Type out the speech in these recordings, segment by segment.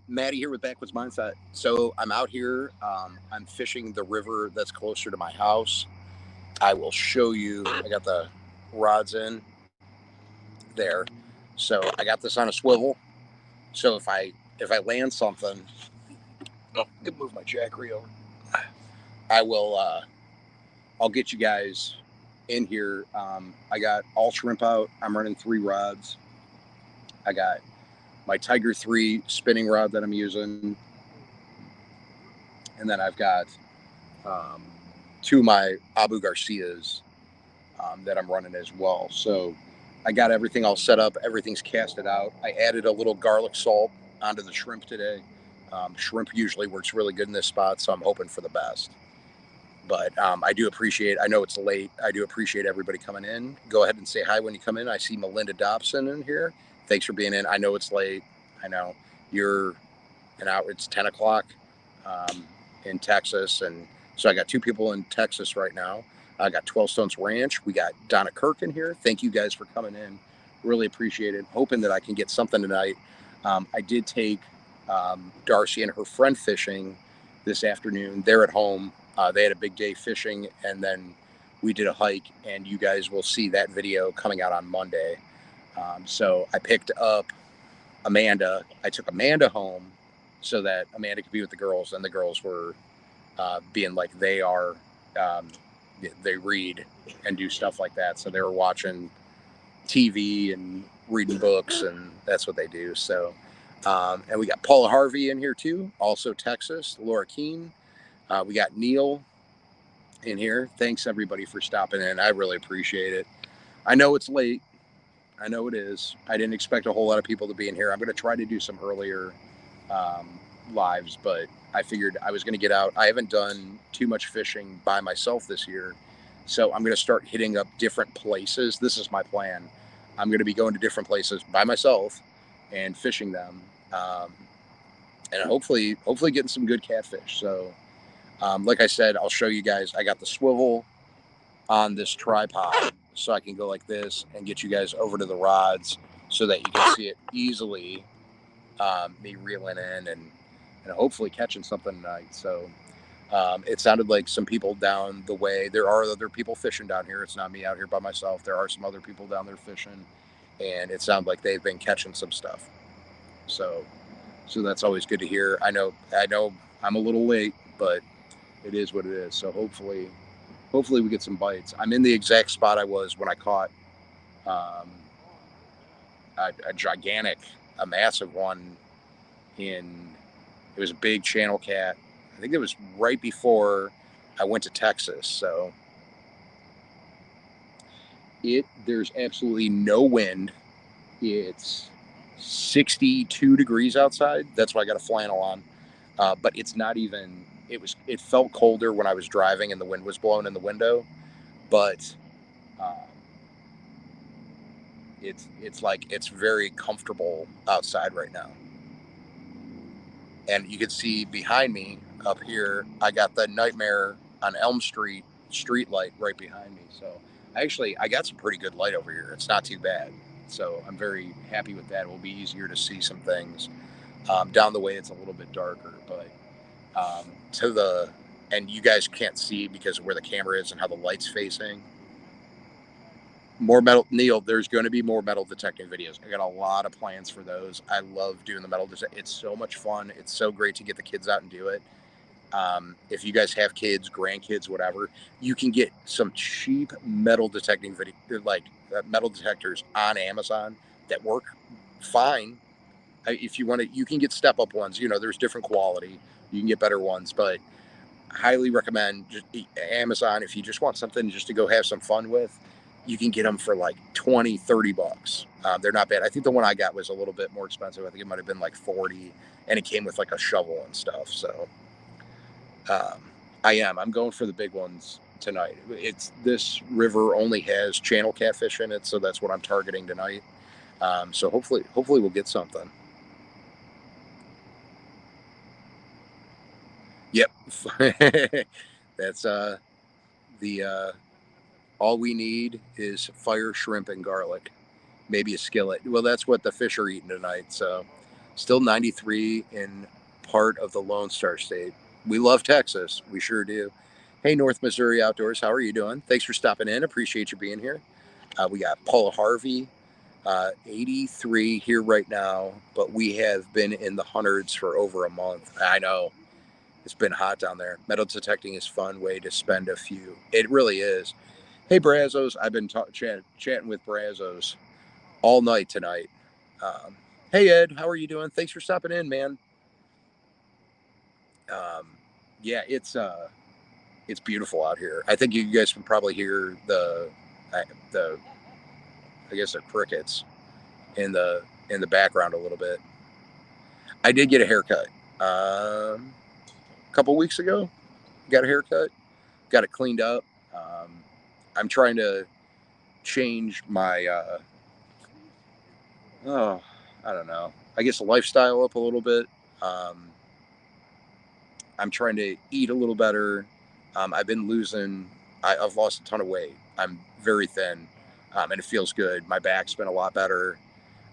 Maddie here with Backwoods Mindset. So I'm out here. I'm fishing the river that's closer to my house. I will show you. I got the rods in there. So I got this on a swivel. So if I land something, oh, I can move my jack reel. I will. I'll get you guys in here. I got all shrimp out. I'm running 3 rods. I got my Tiger 3 spinning rod that I'm using, and then I've got um, 2 of my Abu Garcias that I'm running as well. So I got everything all set up. Everything's casted out. I added a little garlic salt onto the shrimp today. Shrimp usually works really good in this spot, so I'm hoping for the best. But I do appreciate, I know it's late. I do appreciate everybody coming in. Go ahead and say hi when you come in. I see Melinda Dobson in here. Thanks for being in. I know it's late. I know you're an hour, it's 10 o'clock in Texas. And so I got 2 people in Texas right now. I got 12 Stones Ranch. We got Donna Kirk in here. Thank you guys for coming in. Really appreciate it. Hoping that I can get something tonight. I did take Darcy and her friend fishing this afternoon. They're at home. They had a big day fishing, and then we did a hike, and you guys will see that video coming out on Monday. So I picked up Amanda. I took Amanda home so that Amanda could be with the girls, and the girls were being like they are. They read and do stuff like that. So they were watching TV and reading books, and that's what they do. So, and we got Paula Harvey in here too, also Texas. Laura Keene. We got Neil in here. Thanks everybody for stopping in. I really appreciate it. I know it's late. I know it is. I didn't expect a whole lot of people to be in here. I'm going to try to do some earlier lives, but I figured I was going to get out. I haven't done too much fishing by myself this year, so I'm going to start hitting up different places. This is my plan. I'm going to be going to different places by myself and fishing them, and hopefully getting some good catfish. So like I said, I'll show you guys. I got the swivel on this tripod so I can go like this and get you guys over to the rods so that you can see it easily, me reeling in and hopefully catching something tonight. So it sounded like some people down the way. There are other people fishing down here. It's not me out here by myself. There are some other people down there fishing, and it sounds like they've been catching some stuff. So that's always good to hear. I know I'm a little late, but it is what it is. So hopefully we get some bites. I'm in the exact spot I was when I caught a gigantic, a massive one in, it was a big channel cat. I think it was right before I went to Texas. So there's absolutely no wind. It's 62 degrees outside. That's why I got a flannel on. But it's not even, it felt colder when I was driving and the wind was blowing in the window, but it's like, it's very comfortable outside right now. And you can see behind me up here, I got the Nightmare on Elm Street light right behind me. So I got some pretty good light over here. It's not too bad. So I'm very happy with that. It will be easier to see some things. Down the way, it's a little bit darker, but and you guys can't see because of where the camera is and how the light's facing. More metal, Neil, there's going to be more metal detecting videos. I got a lot of plans for those. I love doing the metal detecting. It's so much fun. It's so great to get the kids out and do it. If you guys have kids, grandkids, whatever, you can get some cheap metal detecting video, like metal detectors on Amazon that work fine. If you want to, you can get step up ones. You know, there's different quality. You can get better ones, but highly recommend just Amazon. If you just want something just to go have some fun with, you can get them for like $20-$30. They're not bad. I think the one I got was a little bit more expensive. I think it might have been like $40, and it came with like a shovel and stuff. So I'm going for the big ones tonight. This river only has channel catfish in it, so that's what I'm targeting tonight. So hopefully we'll get something. Yep. That's all we need is fire, shrimp, and garlic. Maybe a skillet. Well, that's what the fish are eating tonight. So Still 93 in part of the Lone Star State. We love Texas. We sure do. Hey, North Missouri Outdoors, how are you doing? Thanks for stopping in. Appreciate you being here. We got Paula Harvey, 83 here right now, but we have been in the hundreds for over a month. I know. It's been hot down there. Metal detecting is a fun way to spend a few. It really is. Hey, Brazos. I've been chatting with Brazos all night tonight. Hey, Ed. How are you doing? Thanks for stopping in, man. Yeah, it's beautiful out here. I think you guys can probably hear the I guess the crickets in the background a little bit. I did get a haircut a couple weeks ago. Got a haircut. Got it cleaned up. I'm trying to change my I don't know. I guess the lifestyle up a little bit. I'm trying to eat a little better. I've been losing. I've lost a ton of weight. I'm very thin, and it feels good. My back's been a lot better.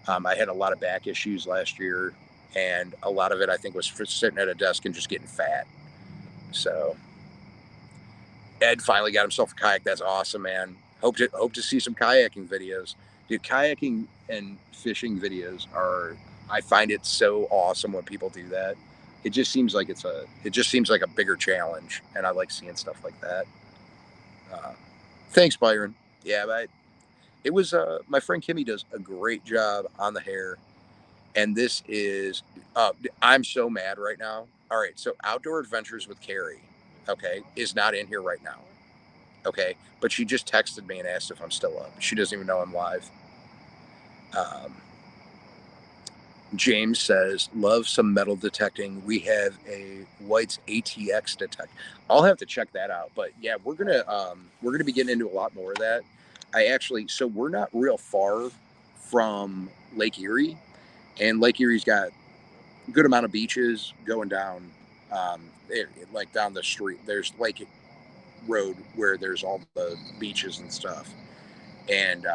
I had a lot of back issues last year, and a lot of it I think was for sitting at a desk and just getting fat. So Ed finally got himself a kayak. That's awesome, man. Hope to see some kayaking videos. Dude, kayaking and fishing videos are. I find it so awesome when people do that. It just seems like it just seems like a bigger challenge, and I like seeing stuff like that. Thanks, Byron. Yeah, but it was my friend Kimmy does a great job on the hair, and this is I'm so mad right now. All right, so Outdoor Adventures with Carrie, okay, is not in here right now. Okay, but she just texted me and asked if I'm still up. She doesn't even know I'm live. James says, love some metal detecting. We have a White's ATX detect. I'll have to check that out. But yeah, we're gonna be getting into a lot more of that. So we're not real far from Lake Erie, and Lake Erie's got a good amount of beaches going down, like down the street. There's Lake Road where there's all the beaches and stuff, and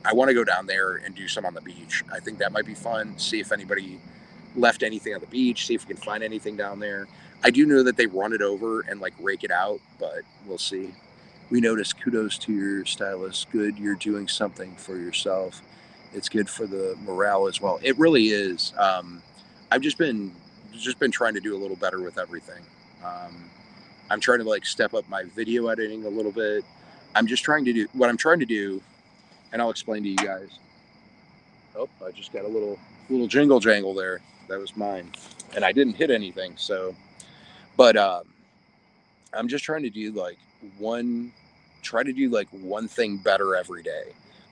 I want to go down there and do some on the beach. I think that might be fun. See if anybody left anything on the beach. See if we can find anything down there. I do know that they run it over and like rake it out, but we'll see. We notice kudos to your stylist. Good, you're doing something for yourself. It's good for the morale as well. It really is. I've just been trying to do a little better with everything. I'm trying to like step up my video editing a little bit. I'm just trying to do what I'm trying to do, and I'll explain to you guys. Oh, I just got a little jingle jangle there. That was mine, and I didn't hit anything. So, but I'm just trying to do one thing better every day.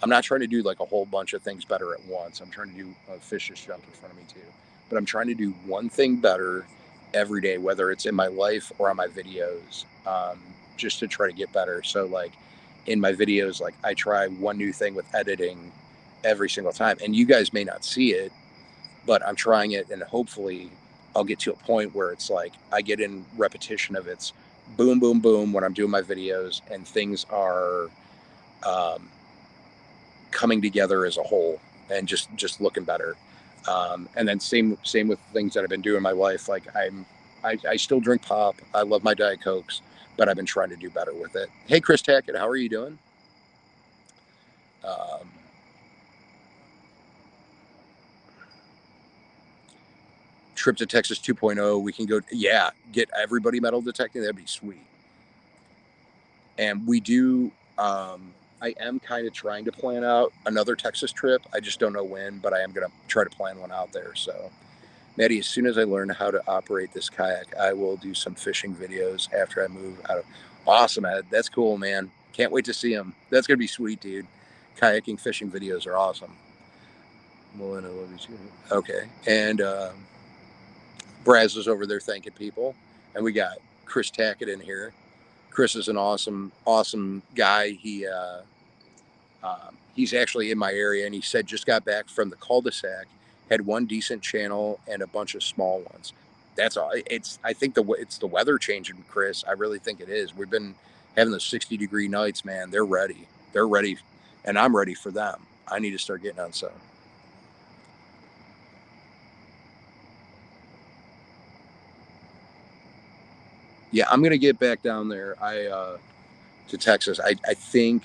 I'm not trying to do like a whole bunch of things better at once. I'm trying to do a fish just jumped in front of me too, but I'm trying to do one thing better every day, whether it's in my life or on my videos, just to try to get better. So like in my videos, like I try one new thing with editing every single time, and you guys may not see it, but I'm trying it, and hopefully I'll get to a point where it's like I get in repetition of it's boom, boom, boom when I'm doing my videos, and things are coming together as a whole and just looking better. And then same with things that I've been doing in my life. Like I still drink pop. I love my Diet Cokes, but I've been trying to do better with it. Hey, Chris Tackett, how are you doing? Trip to Texas 2.0. We can go. Yeah, get everybody metal detecting. That'd be sweet. And we do. I am kind of trying to plan out another Texas trip. I just don't know when, but I am going to try to plan one out there. So, Maddie, as soon as I learn how to operate this kayak, I will do some fishing videos after I move out of. Awesome, Ed. That's cool, man. Can't wait to see them. That's going to be sweet, dude. Kayaking, fishing videos are awesome. Melina, love you too. Okay. And Braz is over there thanking people. And we got Chris Tackett in here. Chris is an awesome guy. He's actually in my area, and he said just got back from the cul-de-sac, had one decent channel and a bunch of small ones. That's all. I think it's the weather changing, Chris. I really think it is. We've been having the 60-degree nights, man. They're ready, and I'm ready for them. I need to start getting on some. Yeah, I'm gonna get back down there. To Texas. I think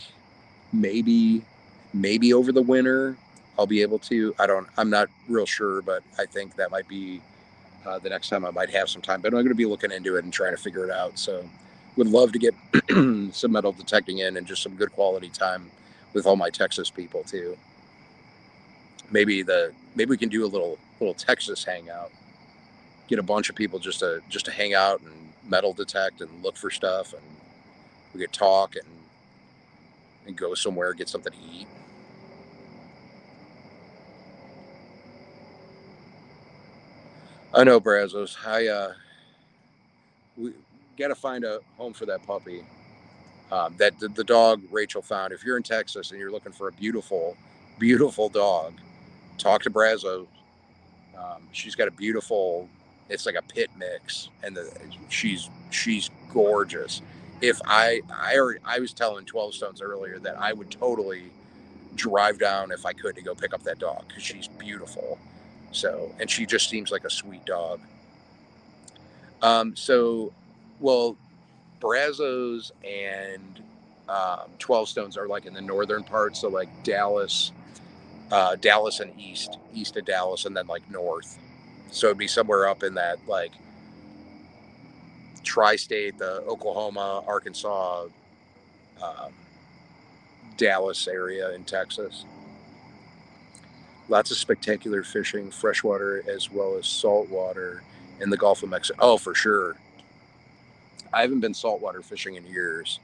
maybe over the winter I'll be able to. I'm not real sure, but I think that might be the next time I might have some time. But I'm going to be looking into it and trying to figure it out. So would love to get some metal detecting in and just some good quality time with all my Texas people too. Maybe we can do a little Texas hangout. Get a bunch of people just to hang out and metal detect and look for stuff, and we could talk and go somewhere, get something to eat. I know, Brazos. We got to find a home for that puppy. That the dog Rachel found. If you're in Texas and you're looking for a beautiful dog, talk to Brazos. She's got a beautiful. It's like a pit mix, and she's gorgeous. If I was telling 12 Stones earlier that I would totally drive down if I could to go pick up that dog because she's beautiful. So, and she just seems like a sweet dog. So, well, Brazos and 12 Stones are like in the northern part, so like Dallas and east of Dallas, and then like north. So it'd be somewhere up in that like tri-state, the Oklahoma, Arkansas, um, Dallas area in Texas. Lots of spectacular fishing, freshwater as well as saltwater in the Gulf of Mexico. Oh, for sure. I haven't been saltwater fishing in years.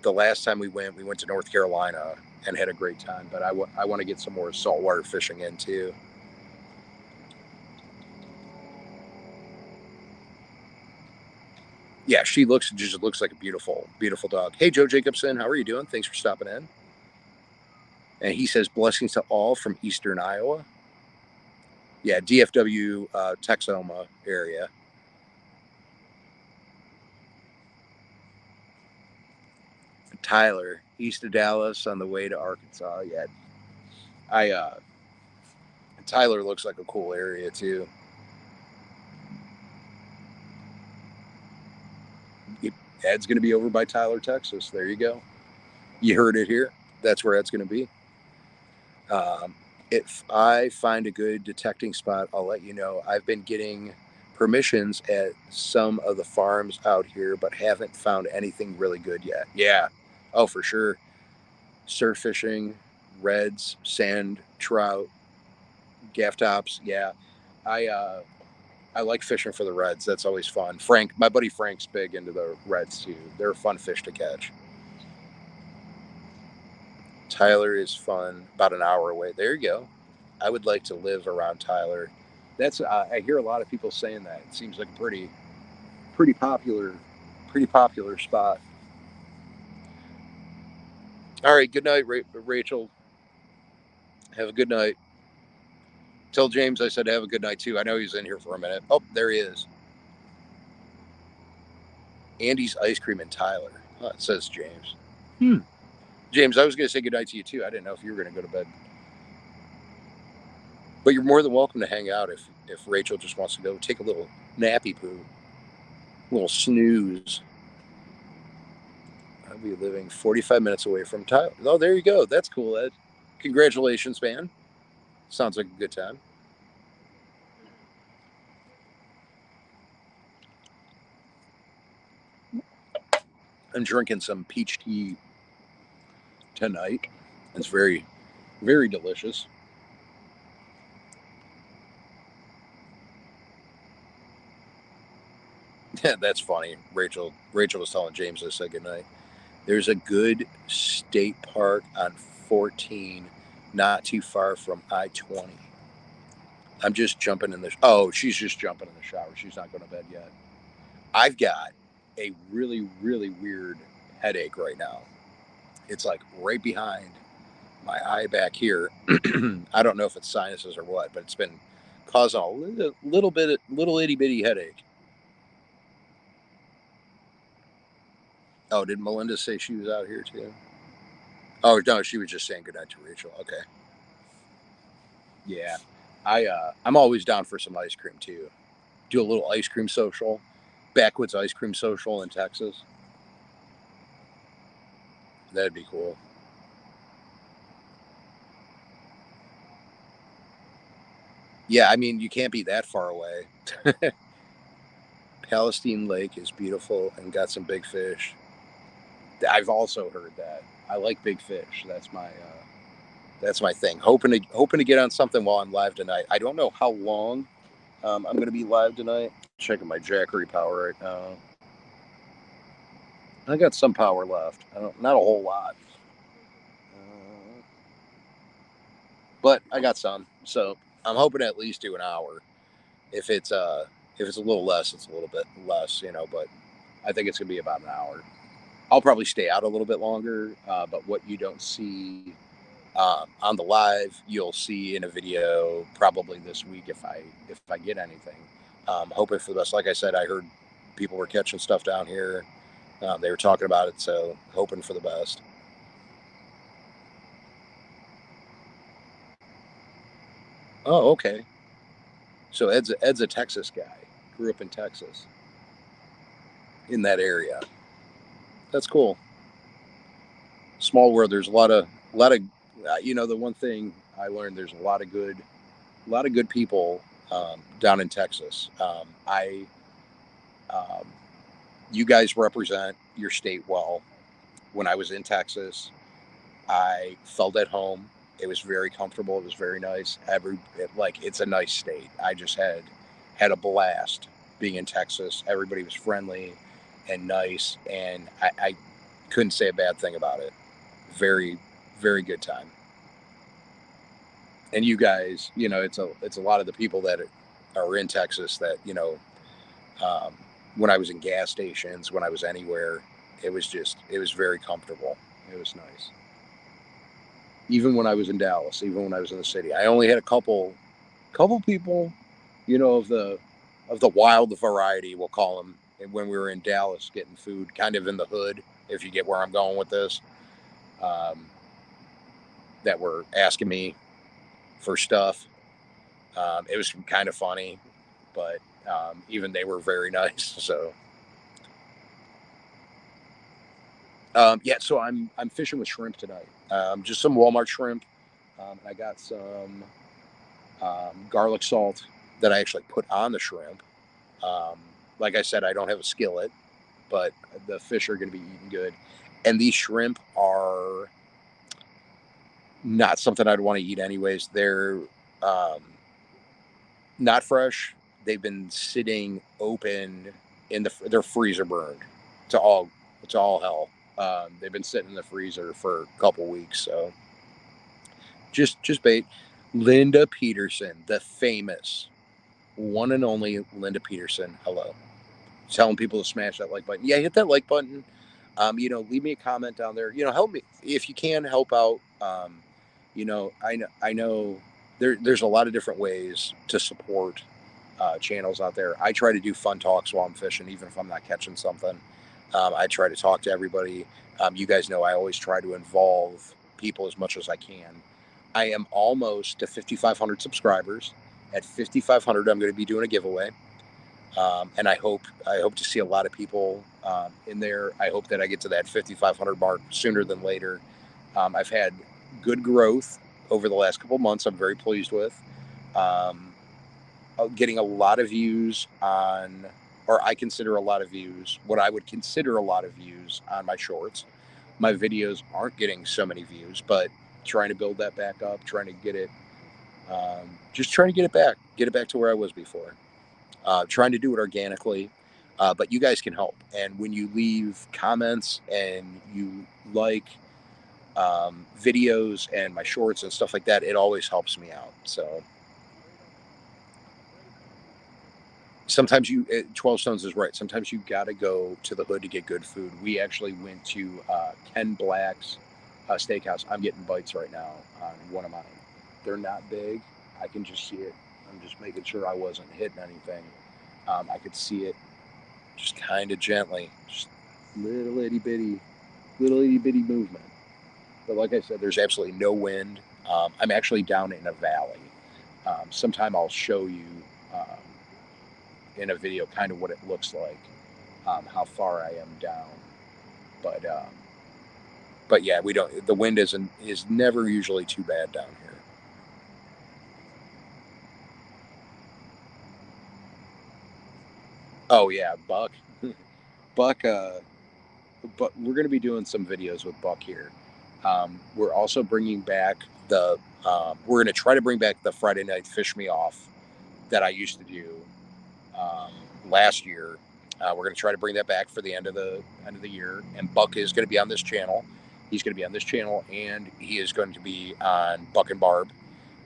The last time we went to North Carolina and had a great time. But I want to get some more saltwater fishing in too. Yeah, she looks like a beautiful dog. Hey, Joe Jacobson, how are you doing? Thanks for stopping in. And he says blessings to all from Eastern Iowa. Yeah, DFW, Texoma area. Tyler, east of Dallas, on the way to Arkansas. Yeah, I Tyler looks like a cool area too. Ed's going to be over by Tyler, Texas. There you go. You heard it here. That's where Ed's going to be. Um, if I find a good detecting spot, I'll let you know. I've been getting permissions at some of the farms out here, but haven't found anything really good yet. Yeah. Oh, for sure. Surf fishing, reds, sand, trout, gaff tops. Yeah. I I like fishing for the reds. That's always fun. Frank, my buddy Frank's big into the reds too. They're a fun fish to catch. Tyler is fun. About an hour away. There you go. I would like to live around Tyler. That's I hear a lot of people saying that. It seems like a pretty popular pretty popular spot. All right. Good night, Rachel. Have a good night. Tell James I said have a good night too. I know he's in here for a minute. Oh, there he is. Andy's ice cream in Tyler. Oh, it says James. James, I was going to say good night to you too. I didn't know if you were going to go to bed. But you're more than welcome to hang out if Rachel just wants to go take a little nappy poo, a little snooze. I'll be living 45 minutes away from Tyler. Oh, there you go. That's cool, Ed. Congratulations, man. Sounds like a good time. I'm drinking some peach tea tonight. It's very delicious. Yeah, that's funny. Rachel was telling James to say goodnight. There's a good state park on 14, not too far from I-20. I'm just jumping in the. Oh, she's just jumping in the shower. She's not going to bed yet. I've got a really weird headache right now. It's like right behind my eye back here. I don't know if it's sinuses or what, but it's been causing a little itty bitty headache. Oh, did Melinda say she was out here too? Oh no, she was just saying goodnight to Rachel. Okay. Yeah. I'm always down for some ice cream too. Do a little ice cream social. Backwoods Ice Cream Social in Texas. That'd be cool. Yeah, I mean, you can't be that far away. Palestine Lake is beautiful and got some big fish. I've also heard that. I like big fish. That's my thing. Hoping to get on something while I'm live tonight. I don't know how long I'm going to be live tonight. Checking my Jackery power right now. I got some power left. Not a whole lot, but I got some. So I'm hoping to at least do an hour. If it's a little less, it's a little bit less, But I think it's gonna be about an hour. I'll probably stay out a little bit longer. But what you don't see on the live, you'll see in a video probably this week if I get anything. Hoping for the best. Like I said, I heard people were catching stuff down here. They were talking about it, so hoping for the best. Oh, okay. So Ed's a Texas guy. Grew up in Texas, in that area. That's cool. Small world. There's a lot of the one thing I learned, there's a lot of good people down in Texas. Um, you guys represent your state well. When I was in Texas, I felt at home. It was very comfortable. It was very nice. It's a nice state. I just had a blast being in Texas. Everybody was friendly and nice, and I couldn't say a bad thing about it. Very, very good time. And you guys, it's a lot of the people that are in Texas that um, when I was in gas stations, when I was anywhere, it was very comfortable. It was nice. Even when I was in Dallas, even when I was in the city, I only had a couple people, of the wild variety, we'll call them. And when we were in Dallas getting food, kind of in the hood, if you get where I'm going with this, um, that were asking me for stuff. It was kind of funny, but even they were very nice. So yeah, so I'm fishing with shrimp tonight. Just some Walmart shrimp. And I got some garlic salt that I actually put on the shrimp. Um, like I said, I don't have a skillet, but the fish are going to be eating good. And these shrimp are not something I'd want to eat anyways. They're um, not fresh. They've been sitting open they're freezer burned to all hell. They've been sitting in the freezer for a couple weeks, so just bait. Linda Peterson, the famous one and only Linda Peterson. Hello, telling people to smash that like button. Yeah, hit that like button. Leave me a comment down there. Help me if you can help out. I know there's a lot of different ways to support channels out there. I try to do fun talks while I'm fishing, even if I'm not catching something. I try to talk to everybody. You guys know I always try to involve people as much as I can. I am almost to 5,500 subscribers. At 5,500, I'm going to be doing a giveaway. And I hope to see a lot of people in there. I hope that I get to that 5,500 mark sooner than later. I've had good growth over the last couple of months. I'm very pleased with um, getting a lot of views on, or I consider a lot of views, what I would consider a lot of views on my shorts. My videos aren't getting so many views, but trying to build that back up, trying to get it, just trying to get it back to where I was before. Trying to do it organically, but you guys can help. And when you leave comments and you like videos and my shorts and stuff like that, it always helps me out. So sometimes 12 Stones is right. Sometimes you got to go to the hood to get good food. We actually went to Ken Black's steakhouse. I'm getting bites right now on one of mine. They're not big. I can just see it. I'm just making sure I wasn't hitting anything. I could see it just kind of gently, just little itty bitty movement. But like I said, there's absolutely no wind. I'm actually down in a valley. Sometime I'll show you in a video kind of what it looks like. how far I am down. But but yeah, we don't. The wind is never usually too bad down here. Oh yeah, Buck, Buck. But we're going to be doing some videos with Buck here. We're also bringing back the. We're going to try to bring back the Friday night Fish Me Off that I used to do um, last year. We're going to try to bring that back for the end of the year. And Buck is going to be on this channel. He's going to be on this channel, and he is going to be on Buck and Barb.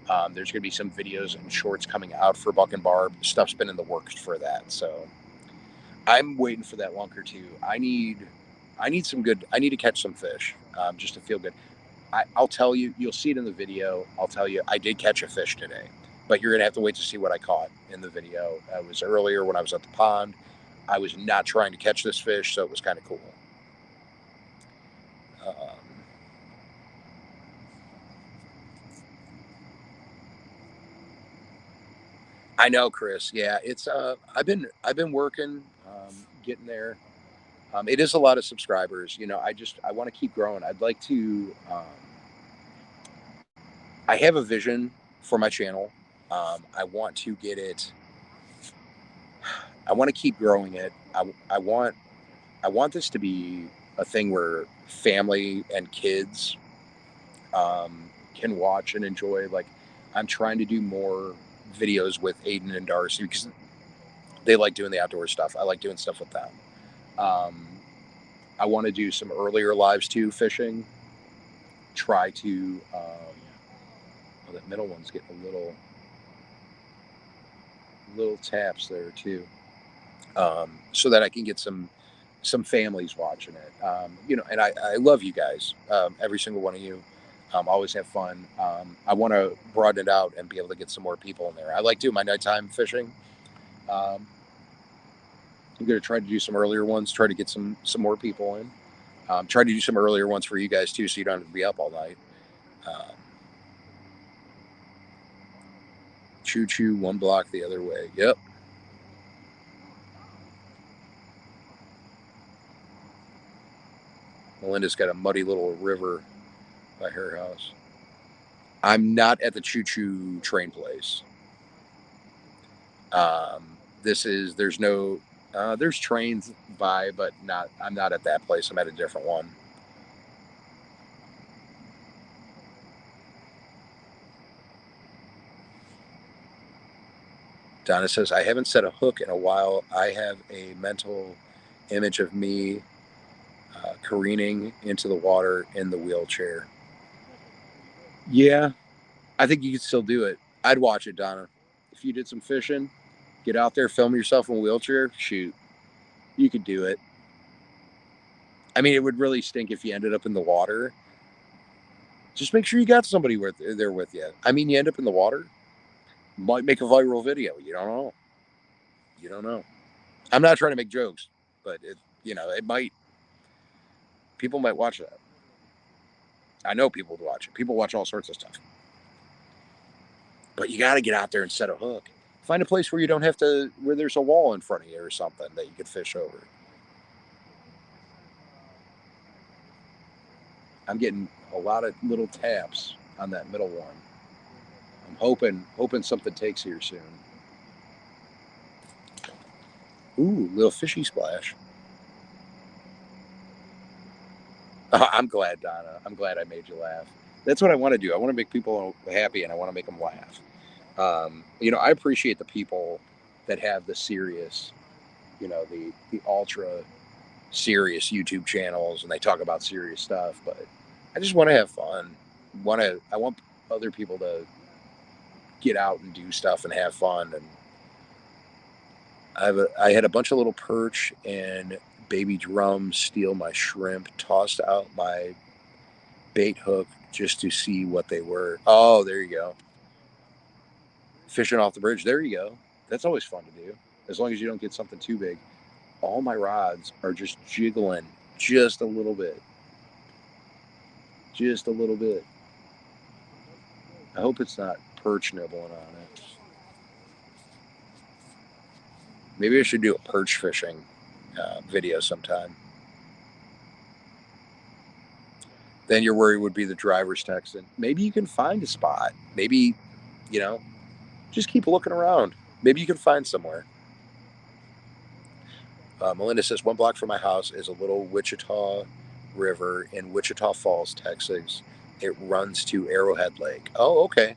There's going to be some videos and shorts coming out for Buck and Barb. Stuff's been in the works for that, so I'm waiting for that lunker too. I need some good. I need to catch some fish, just to feel good. I'll tell you. You'll see it in the video. I'll tell you. I did catch a fish today, but you're gonna have to wait to see what I caught in the video. It was earlier when I was at the pond. I was not trying to catch this fish, so it was kind of cool. Um, I know, Chris. Yeah, it's. I've been working, getting there. It is a lot of subscribers. I want to keep growing. I'd like to. I have a vision for my channel. I want to get it. I want to keep growing it. I want this to be a thing where family and kids can watch and enjoy. Like, I'm trying to do more videos with Aiden and Darcy because they like doing the outdoor stuff. I like doing stuff with them. Um, I want to do some earlier lives too, fishing. Try to. Oh, that middle one's getting a little taps there too, so that I can get some families watching it. And I love you guys, every single one of you. Always have fun. I want to broaden it out and be able to get some more people in there. I like doing my nighttime fishing. Um, I'm going to try to do some earlier ones. Try to get some more people in. Try to do some earlier ones for you guys too, so you don't have to be up all night. Um, Choo choo, one block the other way. Yep. Melinda's got a muddy little river by her house. I'm not at the choo choo train place. There's no, there's trains by, but not, I'm not at that place. I'm at a different one. Donna says, I haven't set a hook in a while. I have a mental image of me careening into the water in the wheelchair. Yeah, I think you could still do it. I'd watch it, Donna. If you did some fishing, get out there, film yourself in a wheelchair, shoot, you could do it. I mean, it would really stink if you ended up in the water. Just make sure you got somebody there with you. I mean, you end up in the water, might make a viral video. You don't know. You don't know. I'm not trying to make jokes, but it might. People might watch that. I know people would watch it. People watch all sorts of stuff. But you got to get out there and set a hook. Find a place where you don't have to, where there's a wall in front of you or something that you could fish over. I'm getting a lot of little taps on that middle one. I'm hoping something takes here soon. Ooh, little fishy splash. I'm glad, Donna. I'm glad I made you laugh. That's what I want to do. I want to make people happy and I want to make them laugh. I appreciate the people that have the serious, the ultra serious YouTube channels and they talk about serious stuff. But I just want to have fun. I want other people to get out and do stuff and have fun. And I had a bunch of little perch and baby drums steal my shrimp, tossed out my bait hook just to see what they were. Oh, there you go. Fishing off the bridge. There you go. That's always fun to do, as long as you don't get something too big. All my rods are just jiggling just a little bit. Just a little bit. I hope it's not perch nibbling on it. Maybe I should do a perch fishing video sometime. Then your worry would be the driver's text. And maybe you can find a spot. Maybe, you know, just keep looking around. Maybe you can find somewhere. Melinda says, 1 block from my house is a little Wichita River in Wichita Falls, Texas. It runs to Arrowhead Lake. Oh, okay.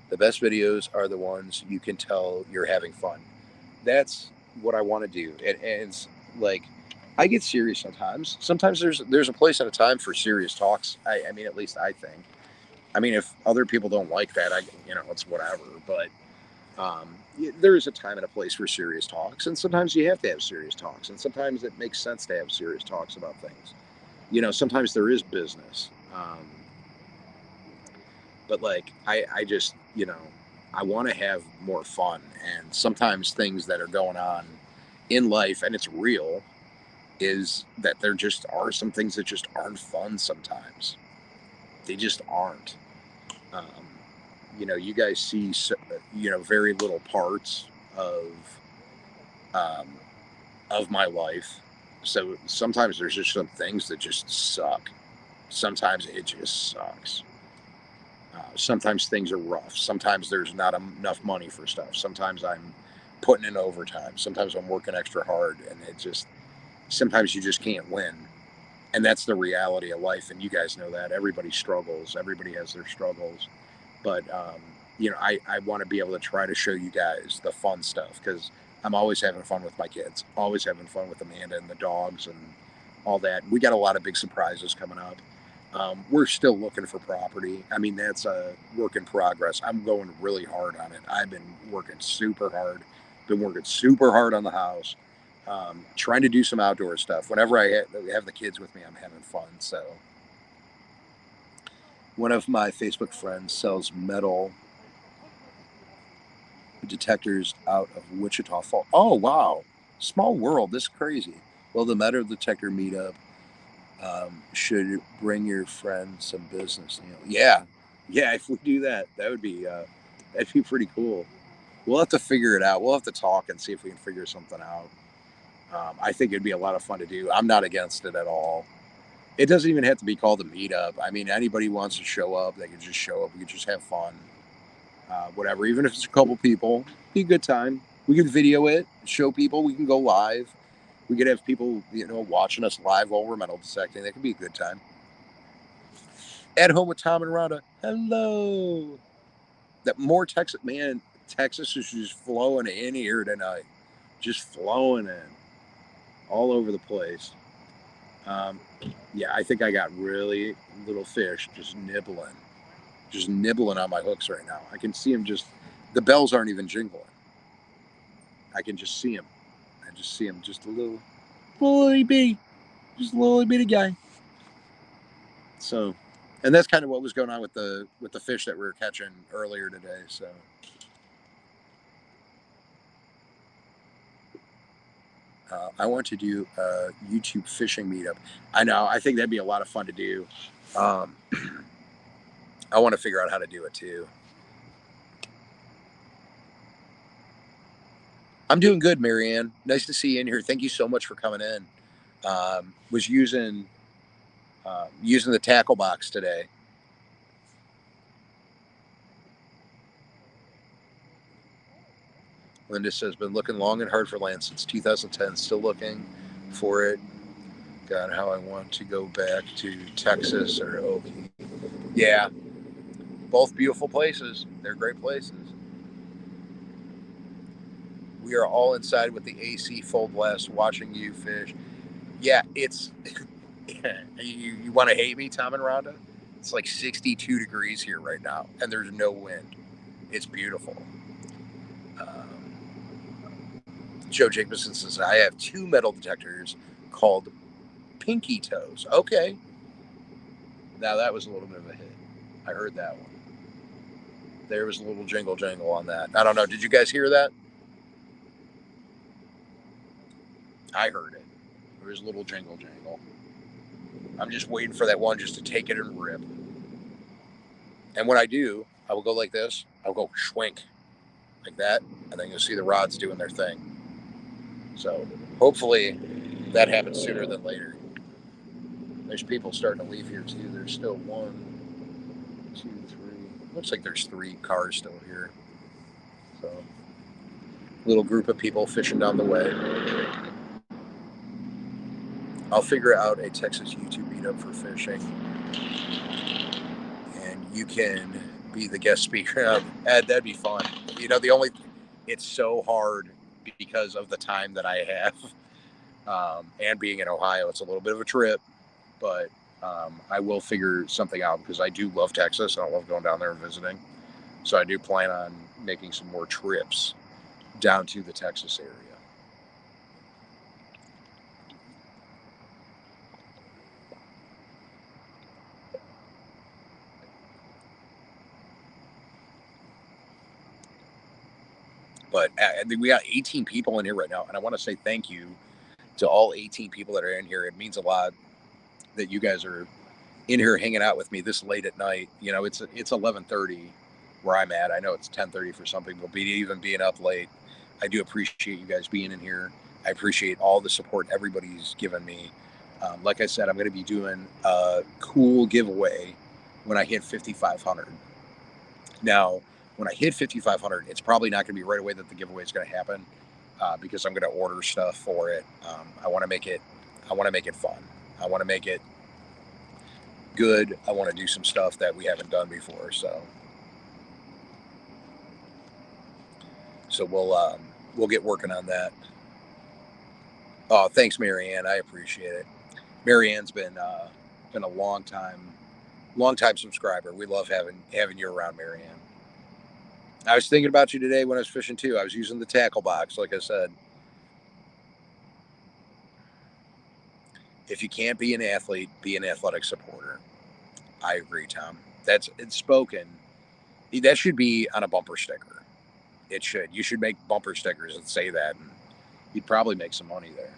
The best videos are the ones you can tell you're having fun. That's what I want to do. And it's like, I get serious sometimes. Sometimes there's a place and a time for serious talks. I mean, at least I think. I mean, if other people don't like that, it's whatever. But there is a time and a place for serious talks, and sometimes you have to have serious talks, and sometimes it makes sense to have serious talks about things. Sometimes there is business, but like I just I want to have more fun, and sometimes things that are going on in life, and it's real, is that there just are some things that just aren't fun sometimes. They just aren't. You guys see, very little parts of my life. So sometimes there's just some things that just suck. Sometimes it just sucks. Sometimes things are rough. Sometimes there's not enough money for stuff. Sometimes I'm putting in overtime. Sometimes I'm working extra hard, and sometimes you just can't win. And that's the reality of life. And you guys know that. Everybody struggles. Everybody has their struggles. But, I want to be able to try to show you guys the fun stuff, because I'm always having fun with my kids, always having fun with Amanda and the dogs and all that. We got a lot of big surprises coming up. We're still looking for property. I mean, that's a work in progress. I'm going really hard on it. I've been working super hard. Been working super hard on the house. Trying to do some outdoor stuff. Whenever I have the kids with me, I'm having fun. So one of my Facebook friends sells metal detectors out of Wichita Falls. Oh, wow. Small world. This is crazy. Well, the metal detector meetup should bring your friend some business. Yeah. If we do that, that'd be pretty cool. We'll have to figure it out. We'll have to talk and see if we can figure something out. I think it'd be a lot of fun to do. I'm not against it at all. It doesn't even have to be called a meetup. I mean, anybody wants to show up, they can just show up. We could just have fun. Whatever, even if it's a couple people, be a good time. We can video it, show people. We can go live. We could have people, watching us live while we're metal detecting. That could be a good time. At home with Tom and Rhonda. Hello. That more Texas, man. Texas is just flowing in here tonight. Just flowing in all over the place. I think I got really little fish just nibbling on my hooks right now. I can see them the bells aren't even jingling. I can just see them. I just see them just a little bitty, just a little bitty guy. So, and that's kind of what was going on with the fish that we were catching earlier today. So, I want to do a YouTube fishing meetup. I know. I think that'd be a lot of fun to do. I want to figure out how to do it too. I'm doing good, Marianne. Nice to see you in here. Thank you so much for coming in. Was using the tackle box today. Linda says, been looking long and hard for land since 2010. Still looking for it. God, how I want to go back to Texas or Okie. Yeah, both beautiful places. They're great places. We are all inside with the AC full blast watching you fish. Yeah, it's... you want to hate me, Tom and Rhonda? It's like 62 degrees here right now, and there's no wind. It's beautiful. Joe Jacobson says, I have 2 metal detectors called Pinky Toes. Okay. Now that was a little bit of a hit. I heard that one. There was a little jingle jangle on that. I don't know. Did you guys hear that? I heard it. There was a little jingle jangle. I'm just waiting for that one just to take it and rip. And when I do, I will go like this. I'll go schwink like that. And then you'll see the rods doing their thing. So hopefully that happens sooner than later. There's people starting to leave here too. There's still 1, 2, 3. Looks like there's 3 cars still here. So, little group of people fishing down the way. I'll figure out a Texas YouTube meetup for fishing, and you can be the guest speaker. Ed, that'd be fun. It's so hard because of the time that I have, and being in Ohio, it's a little bit of a trip, but I will figure something out because I do love Texas. I love going down there and visiting. So I do plan on making some more trips down to the Texas area. But we got 18 people in here right now, and I want to say thank you to all 18 people that are in here. It means a lot that you guys are in here hanging out with me this late at night. It's 11:30 where I'm at. I know it's 10:30 for some people, but even being up late, I do appreciate you guys being in here. I appreciate all the support everybody's given me. Like I said, I'm going to be doing a cool giveaway when I hit 5,500. Now, when I hit 5,500, it's probably not going to be right away that the giveaway is going to happen because I'm going to order stuff for it. I want to make it fun. I want to make it good. I want to do some stuff that we haven't done before. So we'll get working on that. Oh, thanks, Marianne. I appreciate it. Marianne's been a long time subscriber. We love having you around, Marianne. I was thinking about you today when I was fishing too. I was using the tackle box, like I said. If you can't be an athlete, be an athletic supporter. I agree, Tom. It's spoken. That should be on a bumper sticker. It should. You should make bumper stickers that say that, and you'd probably make some money there.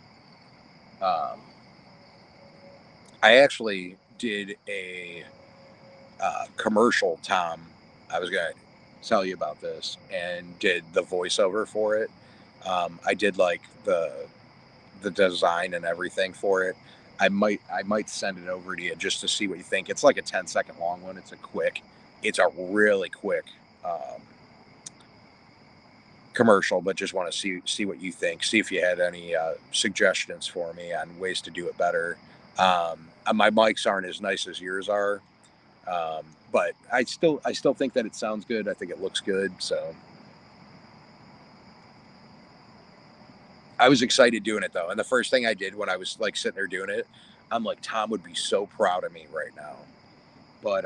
I actually did a commercial, Tom. I was going to tell you about this, and did the voiceover for it. I did like the design and everything for it. I might send it over to you just to see what you think. It's like a 10-second long one. It's a really quick commercial, but just want to see what you think. See if you had any suggestions for me on ways to do it better. My mics aren't as nice as yours are, but I still think that it sounds good. I think it looks good. So I was excited doing it though, and the first thing I did when I was like sitting there doing it, I'm like, Tom would be so proud of me right now. But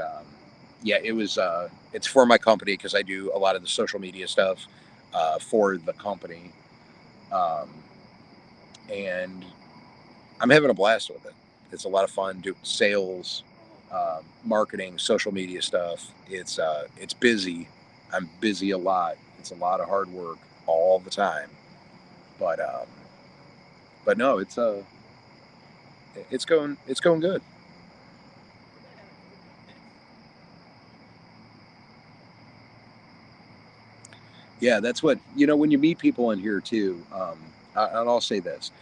yeah, it's for my company because I do a lot of the social media stuff for the company, and I'm having a blast with it. It's a lot of fun doing sales, marketing, social media stuff. It's busy. I'm busy a lot. It's a lot of hard work all the time. But no, it's going good. Yeah, that's what when you meet people in here too. And I'll say this: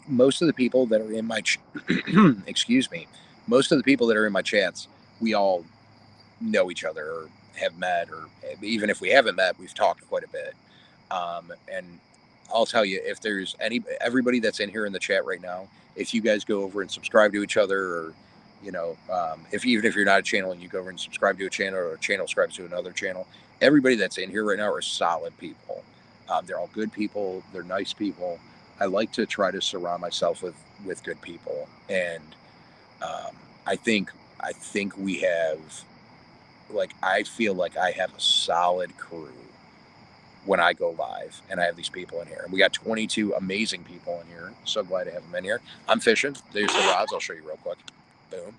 most of the people that are in my excuse me, most of the people that are in my chats, we all know each other or have met, or even if we haven't met, we've talked quite a bit. And I'll tell you, if there's everybody that's in here in the chat right now, if you guys go over and subscribe to each other, or even if you're not a channel and you go over and subscribe to a channel, or a channel subscribes to another channel, everybody that's in here right now are solid people. They're all good people. They're nice people. I like to try to surround myself with good people, and I think we have, like, I feel like I have a solid crew when I go live, and I have these people in here. And we got 22 amazing people in here. So glad to have them in here. I'm fishing. There's the rods. I'll show you real quick. Boom.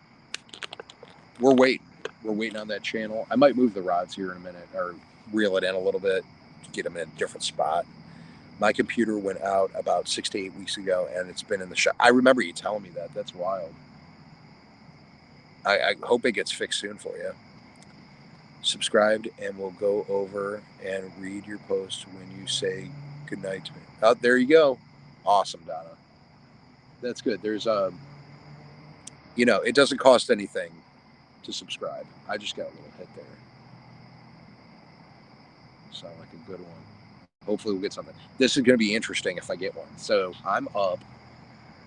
We're waiting on that channel. I might move the rods here in a minute, or reel it in a little bit, get them in a different spot. My computer went out about 6 to 8 weeks ago, and it's been in the shop. I remember you telling me that. That's wild. I hope it gets fixed soon for you. Subscribed, and we'll go over and read your post when you say goodnight to me. Oh, there you go. Awesome, Donna. That's good. There's it doesn't cost anything to subscribe. I just got a little hit there. Sound like a good one. Hopefully we'll get something. This is going to be interesting if I get one. So I'm up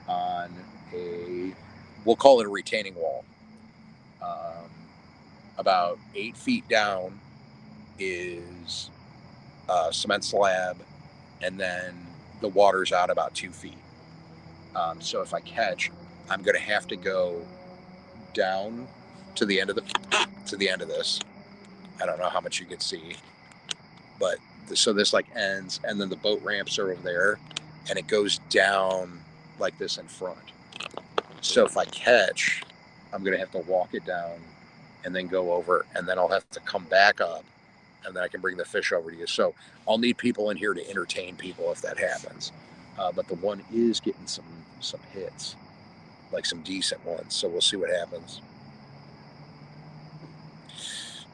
on we'll call it a retaining wall. About 8 feet down is a cement slab, and then the water's out about 2 feet. So if I catch, I'm going to have to go down to the end of this. I don't know how much you could see, but so this like ends, and then the boat ramps are over there, and it goes down like this in front. So if I catch, I'm going to have to walk it down and then go over, and then I'll have to come back up, and then I can bring the fish over to you. So I'll need people in here to entertain people if that happens. But the one is getting some hits, like some decent ones. So we'll see what happens.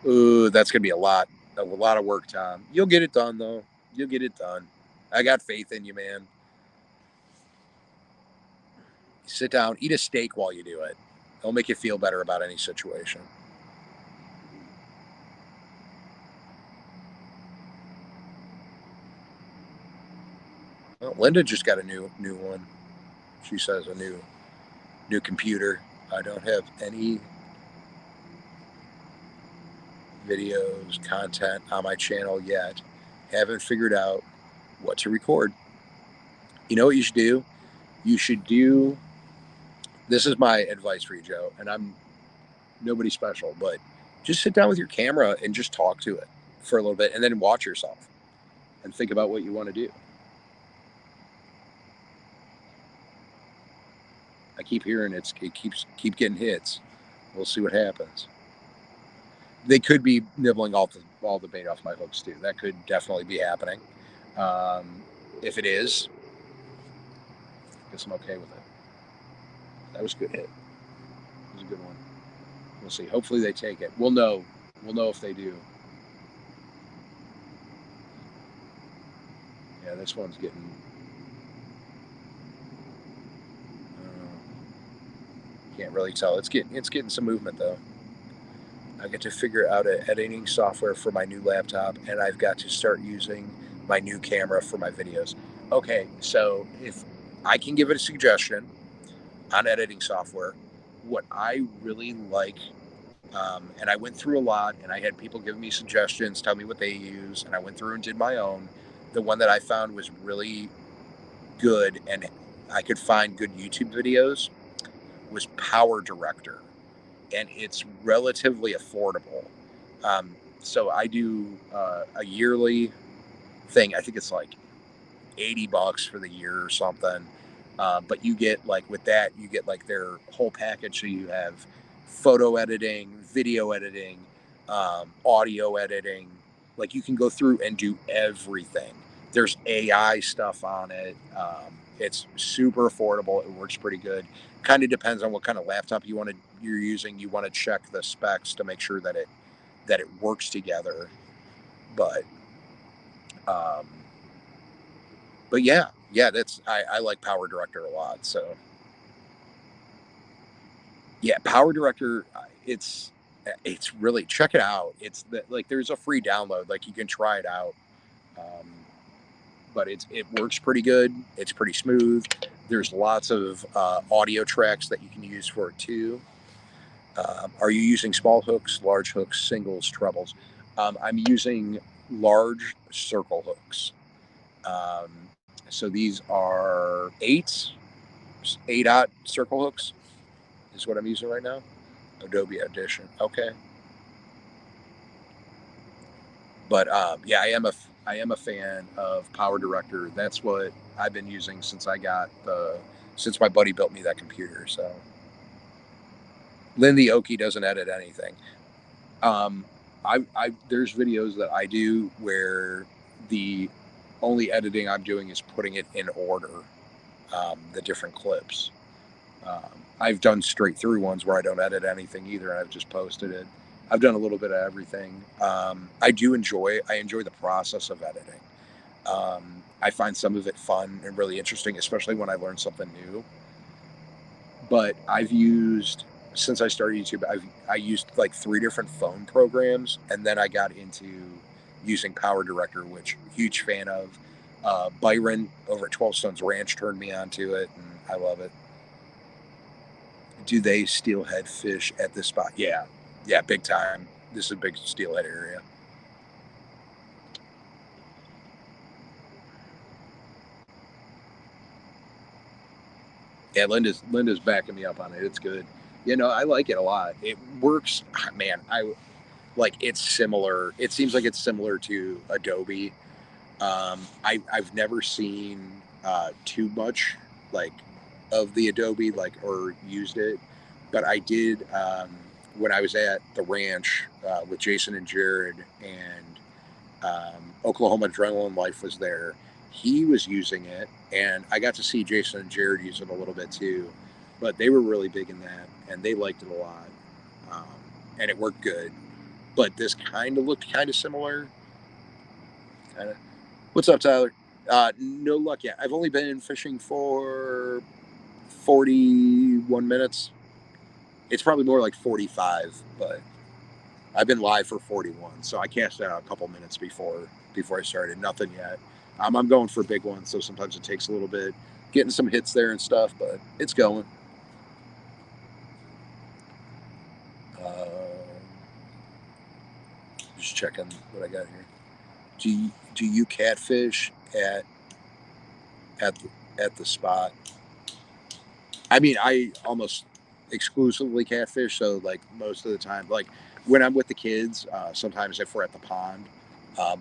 Ooh, that's going to be a lot of work, Tom. You'll get it done, though. You'll get it done. I got faith in you, man. Sit down, eat a steak while you do it. It'll make you feel better about any situation. Well, Linda just got a new one. She says a new computer. I don't have any videos, content on my channel yet. Haven't figured out what to record. You know what you should do? You should do, this is my advice for you, Joe, and I'm nobody special, but just sit down with your camera and just talk to it for a little bit, and then watch yourself and think about what you want to do. I keep hearing it keeps getting hits. We'll see what happens. They could be nibbling all the bait off my hooks too. That could definitely be happening. If it is, I guess I'm okay with it. That was a good hit. It was a good one. We'll see. Hopefully they take it. We'll know if they do. Yeah, this one's getting. Can't really tell. It's getting some movement though. I get to figure out an editing software for my new laptop, and I've got to start using my new camera for my videos. Okay, so if I can give it a suggestion on editing software, what I really like, and I went through a lot, and I had people give me suggestions, tell me what they use, and I went through and did my own. The one that I found was really good, and I could find good YouTube videos, was Power Director, and it's relatively affordable. So I do a yearly thing. I think it's like $80 for the year or something. But you get like with that, you get like their whole package. So you have photo editing, video editing, audio editing. Like you can go through and do everything. There's AI stuff on it. It's super affordable. It works pretty good. Kind of depends on what kind of laptop you're using. You want to check the specs to make sure that it works together. But yeah, that's I like Power Director a lot. So yeah, Power Director, it's really, check it out. Like there's a free download, like you can try it out. But it works pretty good. It's pretty smooth. There's lots of audio tracks that you can use for it too. Are you using small hooks, large hooks, singles, trebles? I'm using large circle hooks. So these are 8-aught circle hooks is what I'm using right now. Adobe Audition. Okay. But yeah, I am a fan of Power Director. That's what I've been using since my buddy built me that computer. So Lynn the Okie doesn't edit anything. There's videos that I do where the only editing I'm doing is putting it in order, the different clips. I've done straight through ones where I don't edit anything either, and I've just posted it. I've done a little bit of everything. I enjoy the process of editing. I find some of it fun and really interesting, especially when I learn something new. but I've used, since I started YouTube, I used like 3 different phone programs, and then I got into using Power Director, which huge fan of. Byron over at 12 Stones Ranch turned me onto it, and I love it. Do they steelhead fish at this spot? Yeah, big time. This is a big steelhead area. Yeah, Linda's backing me up on it. It's good. I like it a lot. It works, man. I like it's similar. It seems like it's similar to Adobe. I've never seen too much like of the Adobe or used it, but I did when I was at the ranch with Jason and Jared, and Oklahoma Adrenaline Life was there. He was using it, and I got to see Jason and Jared use it a little bit too, but they were really big in that, and they liked it a lot, um, and it worked good. But this kind of looked kind of similar. Kinda. What's up, Tyler? No luck yet. I've only been fishing for 41 minutes. It's probably more like 45, but I've been live for 41, so I cast out a couple minutes before I started. Nothing yet. I'm going for big ones, so sometimes it takes a little bit getting some hits there and stuff, but it's going. Uh, just checking what I got here. Do you catfish at at the spot? I mean, I almost exclusively catfish. So, like, most of the time, like when I'm with the kids, sometimes if we're at the pond,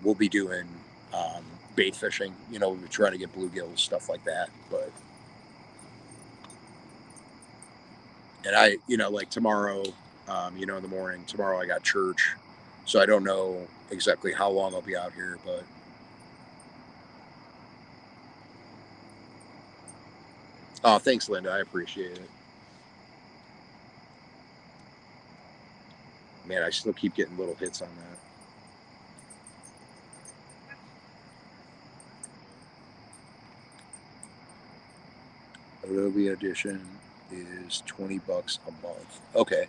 we'll be doing um, bait fishing. We try to get bluegills, stuff like that. But, and like tomorrow, in the morning, tomorrow I got church. So I don't know exactly how long I'll be out here. But, oh, thanks, Linda. I appreciate it. Man, I still keep getting little hits on that. Adobe Edition is $20 a month. Okay,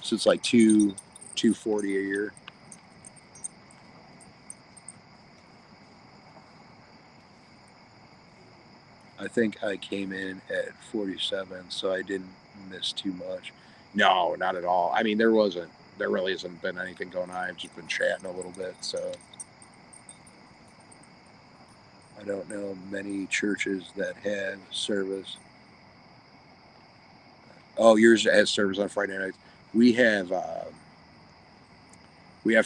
so it's like 240 a year. I think I came in at 47, so I didn't miss too much. No, not at all. I mean, there really hasn't been anything going on. I've just been chatting a little bit, so I don't know many churches that have service. Oh, yours has service on Friday nights. We have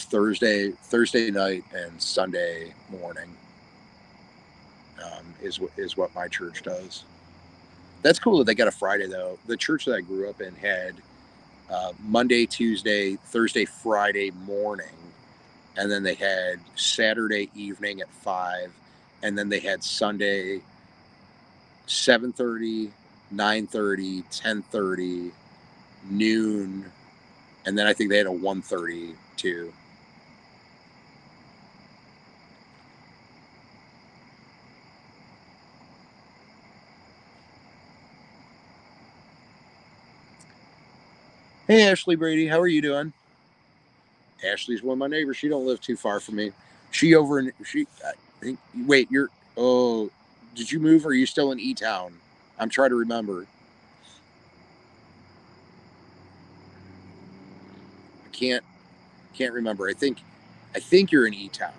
Thursday night and Sunday morning. Is what my church does. That's cool that they got a Friday though. The church that I grew up in had Monday, Tuesday, Thursday, Friday morning, and then they had Saturday evening at 5, and then they had Sunday 7:30, 9:30, 10:30, noon, and then I think they had a 1:30 too. Hey, Ashley Brady, how are you doing? Ashley's one of my neighbors. She don't live too far from me. I think. Wait, you're. Oh, did you move? Or are you still in E Town? I'm trying to remember. I can't remember. I think you're in E Town,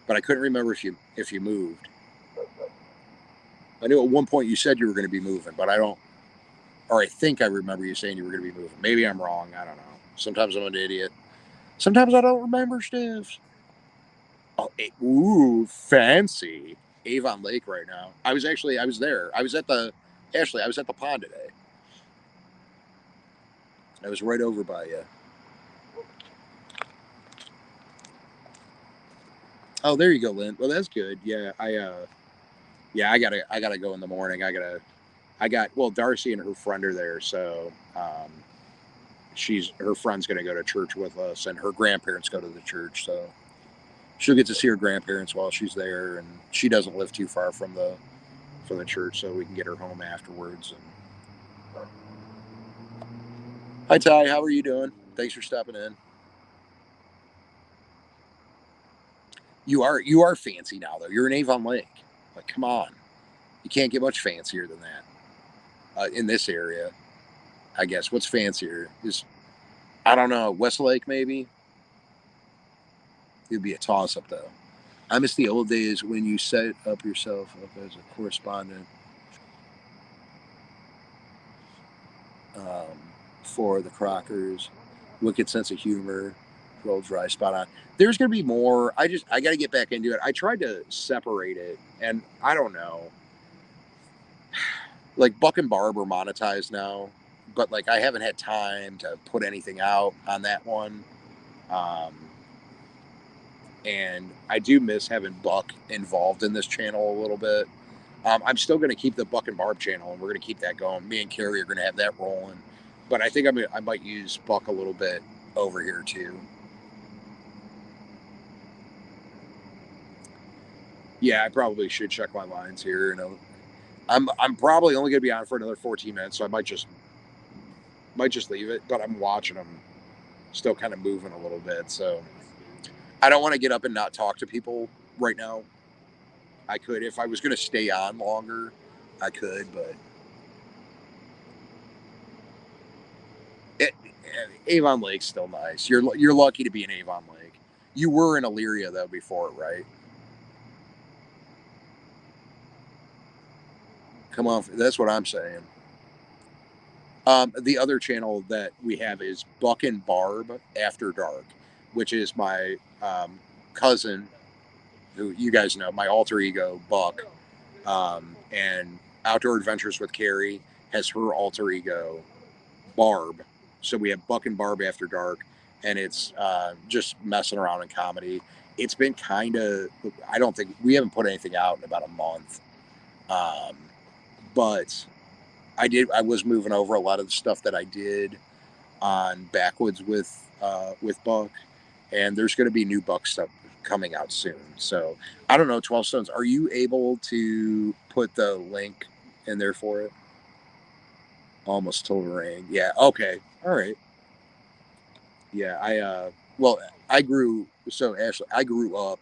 but I couldn't remember if you moved. I knew at one point you said you were going to be moving, but I don't. Or I think I remember you saying you were going to be moving. Maybe I'm wrong. I don't know. Sometimes I'm an idiot. Sometimes I don't remember stuff. Oh, ooh, fancy. Avon Lake right now. I was there. I was at the pond today. I was right over by you. Oh, there you go, Lynn. Well, that's good. Yeah, I gotta go in the morning. Well, Darcy and her friend are there, so her friend's gonna go to church with us, and her grandparents go to the church, so she'll get to see her grandparents while she's there, and she doesn't live too far from from the church so we can get her home afterwards. And hi Ty, how are you doing? Thanks for stopping in. You are fancy now though. You're in Avon Lake. Like, come on, you can't get much fancier than that in this area. I guess what's fancier is, I don't know, Westlake maybe. It'd be a toss up though. I miss the old days when you set up yourself up as a correspondent um, for the Crockers. Wicked sense of humor, roll dry, spot on. There's gonna be more. I got to get back into it. I tried to separate it, and I don't know. Like Buck and Barb are monetized now, but like I haven't had time to put anything out on that one. Um, and I do miss having Buck involved in this channel a little bit. I'm still going to keep the Buck and Barb channel, and we're going to keep that going. Me and Carrie are going to have that rolling, but I think I might use Buck a little bit over here too. Yeah, I probably should check my lines here. I'm probably only going to be on for another 14 minutes, so I might just leave it. But I'm watching them still kind of moving a little bit, so I don't want to get up and not talk to people right now. I could if I was going to stay on longer. I could, but it, Avon Lake's still nice. You're lucky to be in Avon Lake. You were in Elyria though before, right? Come on, that's what I'm saying. The other channel that we have is Buck and Barb After Dark, which is my cousin, who you guys know, my alter ego Buck, and Outdoor Adventures with Carrie has her alter ego Barb. So we have Buck and Barb After Dark, and it's just messing around in comedy. It's been kind of, I don't think, we haven't put anything out in about a month. But I was moving over a lot of the stuff that I did on Backwoods with Buck, and there's going to be new Buck stuff coming out soon. So I don't know, 12 Stones, are you able to put the link in there for it? Almost till rain. Yeah. Okay. All right. Yeah. Well, Ashley, I grew up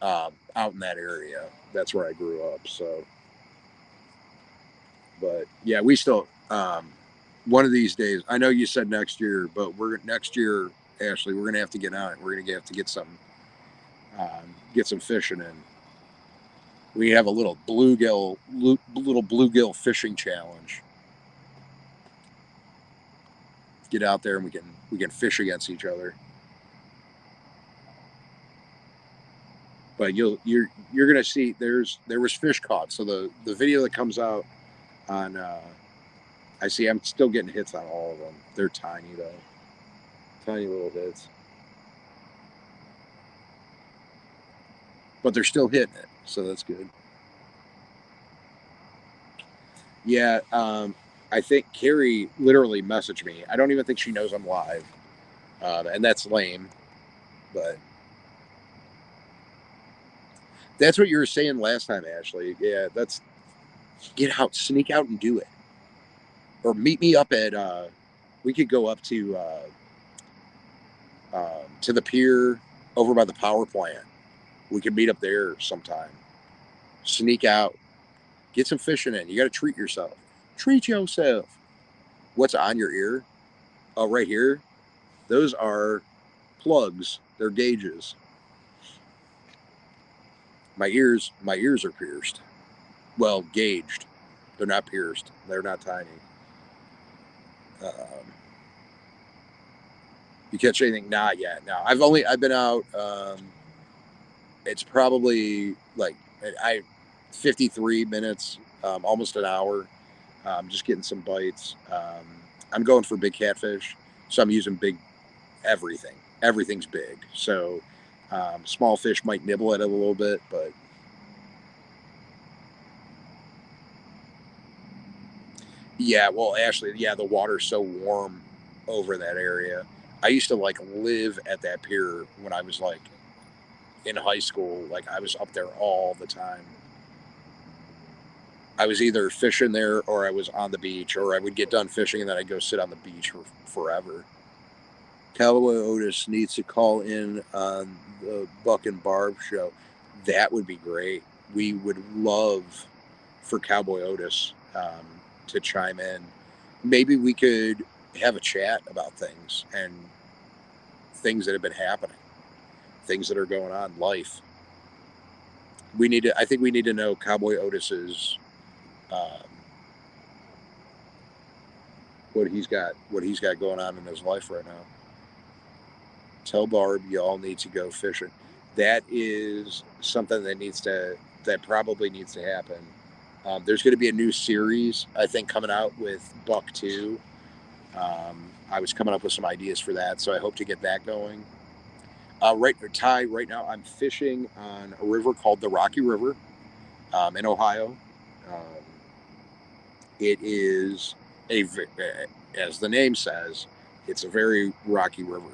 out in that area. That's where I grew up. So, but yeah, we still, one of these days, I know you said next year, but next year, Ashley, we're going to have to get on it. We're going to have to get some fishing in. We have a little bluegill fishing challenge. Get out there and we can fish against each other. But you're gonna see there was fish caught. So the video that comes out on I see I'm still getting hits on all of them. They're tiny though, tiny little hits, but they're still hitting it, so that's good. Yeah, I think Carrie literally messaged me. I don't even think she knows I'm live, and that's lame, but that's what you were saying last time, Ashley. Yeah, that's get out, sneak out, and do it, or meet me up at. We could go up to the pier over by the power plant. We could meet up there sometime. Sneak out, get some fishing in. You got to treat yourself. Treat yourself. What's on your ear? Oh, right here. Those are plugs. They're gauges. My ears are pierced. Well, gauged. They're not pierced. They're not tiny. You catch anything? Not yet. No, I've been out. It's probably like I 53 minutes, almost an hour. Just getting some bites. I'm going for big catfish, so I'm using big everything. Everything's big, so small fish might nibble at it a little bit, but yeah. Well, Ashley, yeah, the water's so warm over that area. I used to like live at that pier when I was like in high school. Like I was up there all the time. I was either fishing there or I was on the beach, or I would get done fishing and then I'd go sit on the beach for forever. Cowboy Otis needs to call in on the Buck and Barb show. That would be great. We would love for Cowboy Otis to chime in. Maybe we could have a chat about things and things that have been happening, things that are going on, life. I think we need to know Cowboy Otis's um, what he's got going on in his life right now. Tell Barb y'all need to go fishing. That is something that probably needs to happen. There's going to be a new series, I think, coming out with Buck 2. I was coming up with some ideas for that, so I hope to get that going. Right now I'm fishing on a river called the Rocky River in Ohio. Um, it is as the name says, it's a very rocky river.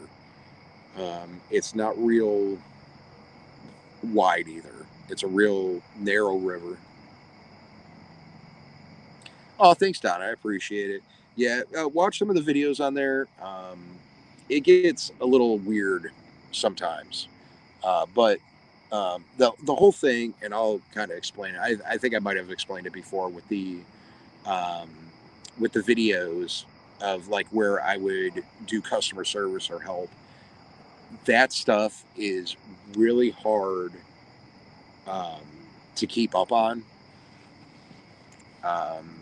It's not real wide either. It's a real narrow river. Oh, thanks, Don. I appreciate it. Yeah, watch some of the videos on there. It gets a little weird sometimes, but the whole thing, and I'll kind of explain it. I think I might have explained it before um, with the videos of like where I would do customer service or help. That stuff is really hard um, to keep up on. Um,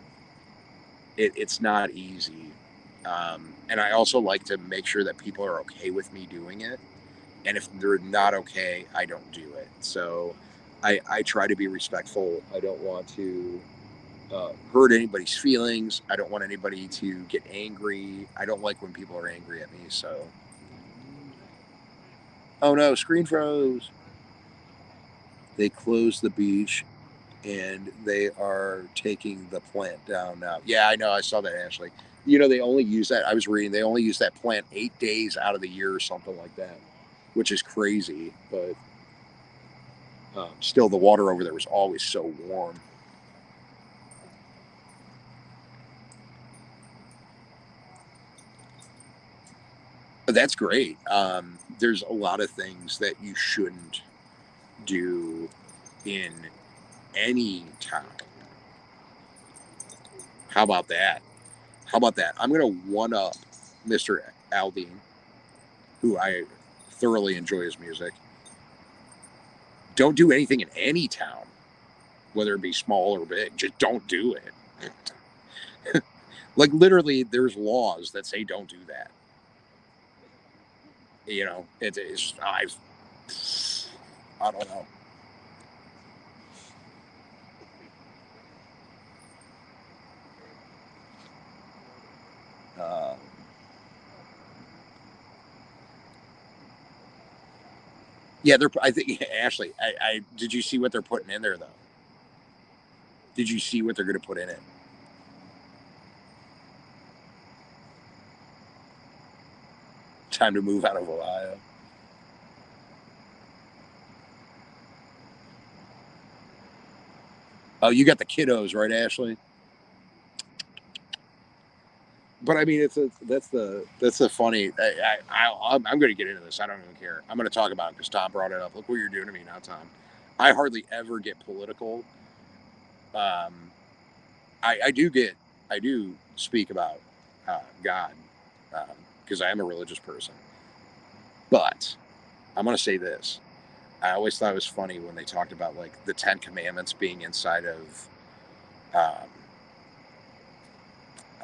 it's not easy. And I also like to make sure that people are okay with me doing it. And if they're not okay, I don't do it. So I try to be respectful. I don't want to hurt anybody's feelings. I don't want anybody to get angry. I don't like when people are angry at me. So, oh no, screen froze. They closed the beach and they are taking the plant down now. Yeah, I know. I saw that, Ashley. They only use that. I was reading. They only use that plant 8 days out of the year or something like that, which is crazy. But still, the water over there was always so warm. But that's great. There's a lot of things that you shouldn't do in any town. How about that? How about that? I'm going to one up Mr. Aldean, who I thoroughly enjoy his music. Don't do anything in any town, whether it be small or big. Just don't do it. Like literally, there's laws that say don't do that. It's I don't know. Uh, yeah, I think Ashley. I did you see what they're putting in there though? Did you see what they're going to put in it? Time to move out of Ohio. Oh, you got the kiddos, right, Ashley? But I mean, that's the funny. I'm going to get into this. I don't even care. I'm going to talk about it because Tom brought it up. Look what you're doing to me now, Tom. I hardly ever get political. Um, I do speak about God because I am a religious person. But I'm going to say this. I always thought it was funny when they talked about like the Ten Commandments being inside of um,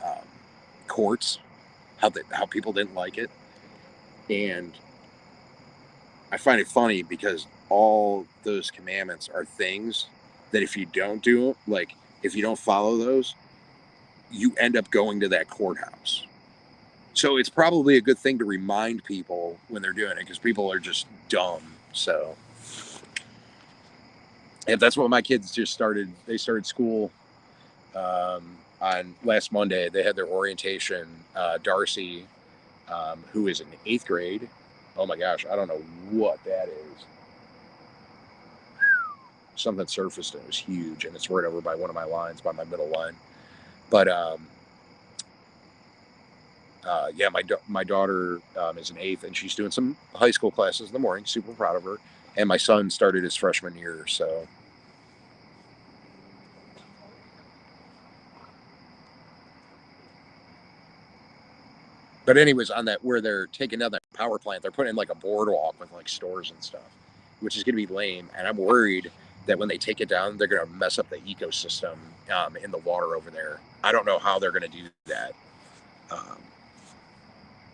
um, courts, how people didn't like it, and I find it funny because all those commandments are things that if you don't do, like if you don't follow those, you end up going to that courthouse. So it's probably a good thing to remind people when they're doing it because people are just dumb. So if that's what my kids just started, they started school on last Monday. They had their orientation. Darcy, who is in 8th grade. Oh my gosh, I don't know what that is. something surfaced and it was huge, and it's right over by one of my lines, by my middle line. But yeah, my daughter is an eighth, and she's doing some high school classes in the morning. Super proud of her. And my son started his freshman year, so. But anyways, on that, where they're taking down that power plant, they're putting in like a boardwalk with like stores and stuff, which is going to be lame. And I'm worried that when they take it down, they're going to mess up the ecosystem in the water over there. I don't know how they're going to do that.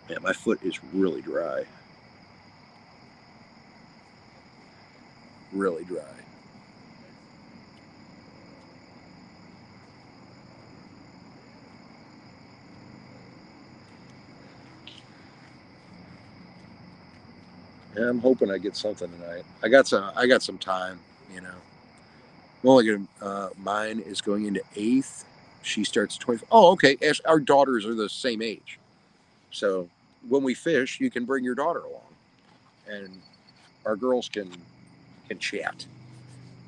Yeah, my foot is really dry. Really dry. Yeah, I'm hoping I get something tonight. I got some time, you know. I'm only gonna. Mine is going into eighth. She starts 20. Oh, okay. Our daughters are the same age, so when we fish, you can bring your daughter along, and our girls can chat.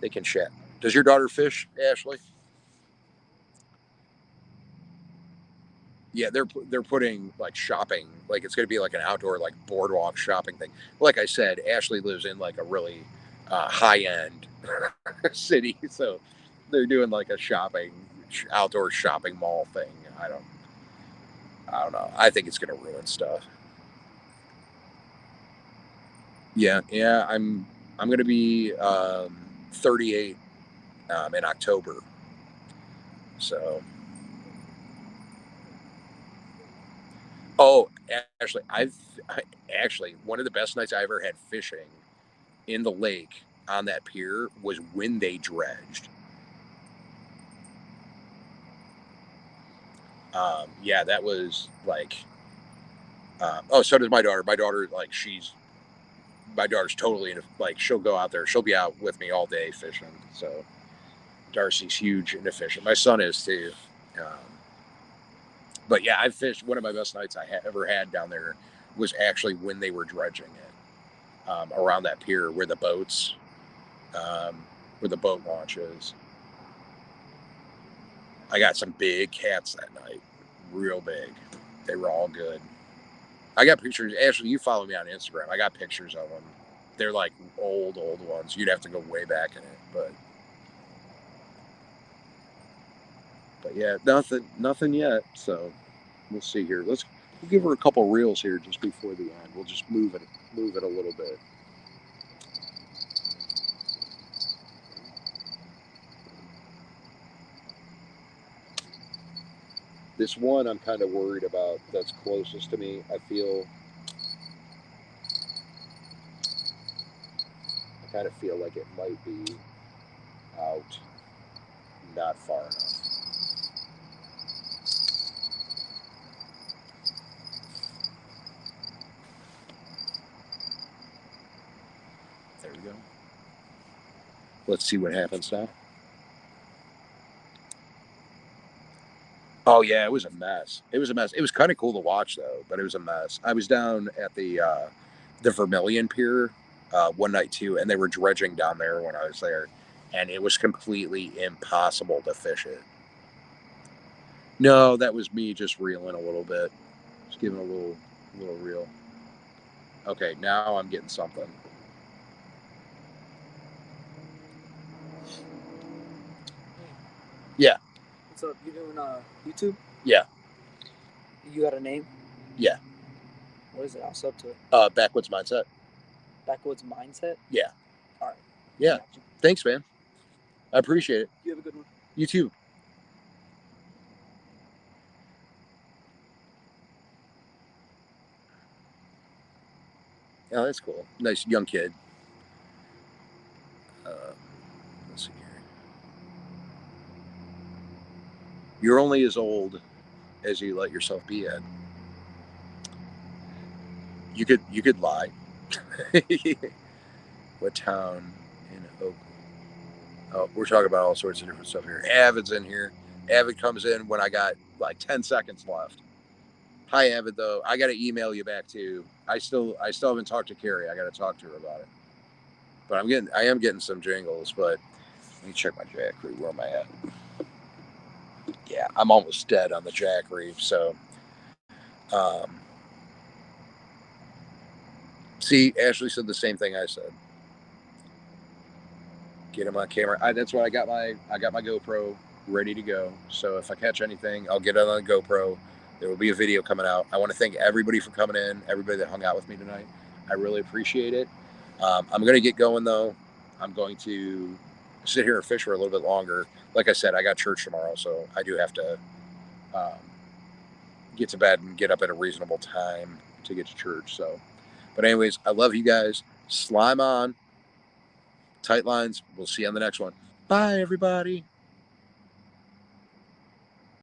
They can chat. Does your daughter fish, Ashley? Yeah, they're putting like shopping, like it's going to be like an outdoor like boardwalk shopping thing. Like I said, Ashley lives in like a really high end city, so they're doing like a outdoor shopping mall thing. I don't know. I think it's going to ruin stuff. Yeah. I'm going to be 38 in October. So, oh, actually, actually one of the best nights I ever had fishing in the lake on that pier was when they dredged. Yeah, that was like. Oh, so does my daughter. My daughter's totally into, like, she'll go out there. She'll be out with me all day fishing. So Darcy's huge into fishing. My son is too. Um, but yeah, I fished. One of my best nights I ever had down there was actually when they were dredging it around that pier um, where the boat launches. I got some big cats that night, real big. They were all good. I got pictures. Ashley, you follow me on Instagram. I got pictures of them. They're like old ones. You'd have to go way back in it, but yeah, nothing yet. So we'll see here. We'll give her a couple reels here just before the end. We'll just move it a little bit. This one I'm kind of worried about. That's closest to me. I kind of feel like it might be out, not far enough. There we go. Let's see what happens now. Oh yeah, it was a mess. It was a mess. It was kind of cool to watch though, but it was a mess. I was down at the Vermilion Pier one night too, and they were dredging down there when I was there, and it was completely impossible to fish it. No, that was me just reeling a little bit, just giving a little reel. Okay, now I'm getting something. Yeah. What's up? You doing YouTube? Yeah. You got a name? Yeah. What is it? I'll sub to it. Backwoods Mindset. Backwoods Mindset? Yeah. All right. Yeah. Thanks, man. I appreciate it. You have a good one. You too. Oh, that's cool. Nice young kid. Let's see here. You're only as old as you let yourself be, Ed. You could lie. What town in Oakland? Oh, we're talking about all sorts of different stuff here. Avid's in here. Avid comes in when I got like 10 seconds left. Hi, Avid. Though I got to email you back too. I still haven't talked to Carrie. I got to talk to her about it. But I am getting some jingles. But Let me check my jackery. Where am I at? Yeah, I'm almost dead on the jackery. So, see, Ashley said the same thing I said. Get him on camera. That's why I got my GoPro ready to go. So if I catch anything, I'll get it on the GoPro. There will be a video coming out. I want to thank everybody for coming in, everybody that hung out with me tonight. I really appreciate it. I'm going to get going, though. I'm going to sit here and fish for a little bit longer. Like I said, I got church tomorrow, so I do have to get to bed and get up at a reasonable time to get to church. So, but anyways, I love you guys. Slime on. Tight lines. We'll see you on the next one. Bye, everybody.